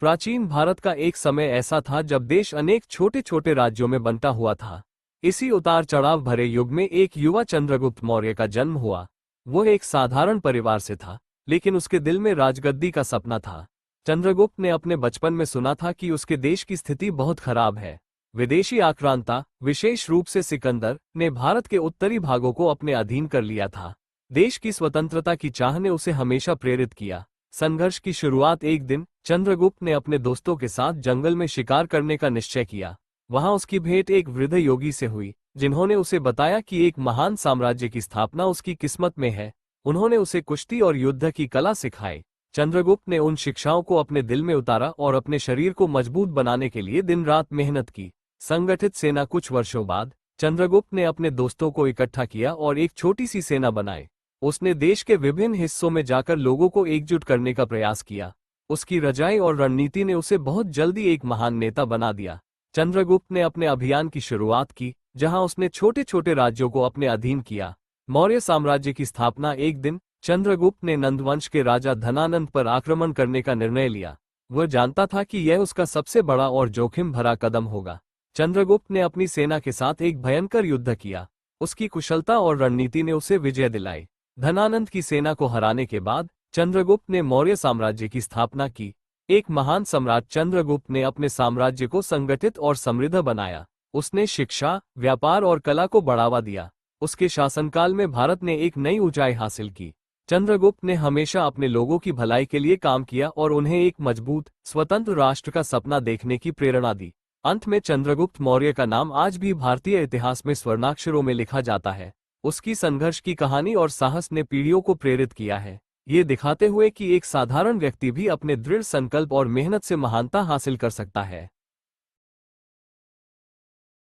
प्राचीन भारत का एक समय ऐसा था जब देश अनेक छोटे छोटे राज्यों में बंटा हुआ था। इसी उतार चढ़ाव भरे युग में एक युवा चंद्रगुप्त मौर्य का जन्म हुआ। वो एक साधारण परिवार से था, लेकिन उसके दिल में राजगद्दी का सपना था। चंद्रगुप्त ने अपने बचपन में सुना था कि उसके देश की स्थिति बहुत खराब है। विदेशी आक्रांता, विशेष रूप से सिकंदर, ने भारत के उत्तरी भागों को अपने अधीन कर लिया था। देश की स्वतंत्रता की चाह ने उसे हमेशा प्रेरित किया। संघर्ष की शुरुआत एक दिन चंद्रगुप्त ने अपने दोस्तों के साथ जंगल में शिकार करने का निश्चय किया। वहां उसकी भेंट एक वृद्ध योगी से हुई, जिन्होंने उसे बताया कि एक महान साम्राज्य की स्थापना उसकी किस्मत में है। उन्होंने उसे कुश्ती और युद्ध की कला सिखाई। चंद्रगुप्त ने उन शिक्षाओं को अपने दिल में उतारा और अपने शरीर को मजबूत बनाने के लिए दिन रात मेहनत की। संगठित सेना। कुछ वर्षों बाद चंद्रगुप्त ने अपने दोस्तों को इकट्ठा किया और एक छोटी सी सेना बनाई। उसने देश के विभिन्न हिस्सों में जाकर लोगों को एकजुट करने का प्रयास किया। उसकी रजाई और रणनीति ने उसे बहुत जल्दी एक महान नेता बना दिया। चंद्रगुप्त ने अपने अभियान की शुरुआत की, जहां उसने छोटे छोटे राज्यों को अपने अधीन किया। मौर्य साम्राज्य की स्थापना। एक दिन चंद्रगुप्त ने नंदवंश के राजा धनानंद पर आक्रमण करने का निर्णय लिया। वह जानता था कि यह उसका सबसे बड़ा और जोखिम भरा कदम होगा। चंद्रगुप्त ने अपनी सेना के साथ एक भयंकर युद्ध किया। उसकी कुशलता और रणनीति ने उसे विजय दिलाई। धनानंद की सेना को हराने के बाद चंद्रगुप्त ने मौर्य साम्राज्य की स्थापना की। एक महान सम्राट चंद्रगुप्त ने अपने साम्राज्य को संगठित और समृद्ध बनाया। उसने शिक्षा, व्यापार और कला को बढ़ावा दिया। उसके शासनकाल में भारत ने एक नई ऊंचाई हासिल की। चंद्रगुप्त ने हमेशा अपने लोगों की भलाई के लिए काम किया और उन्हें एक मजबूत, स्वतंत्र राष्ट्र का सपना देखने की प्रेरणा दी। अंत में चंद्रगुप्त मौर्य का नाम आज भी भारतीय इतिहास में स्वर्णाक्षरों में लिखा जाता है। उसकी संघर्ष की कहानी और साहस ने पीढ़ियों को प्रेरित किया है, ये दिखाते हुए कि एक साधारण व्यक्ति भी अपने दृढ़ संकल्प और मेहनत से महानता हासिल कर सकता है।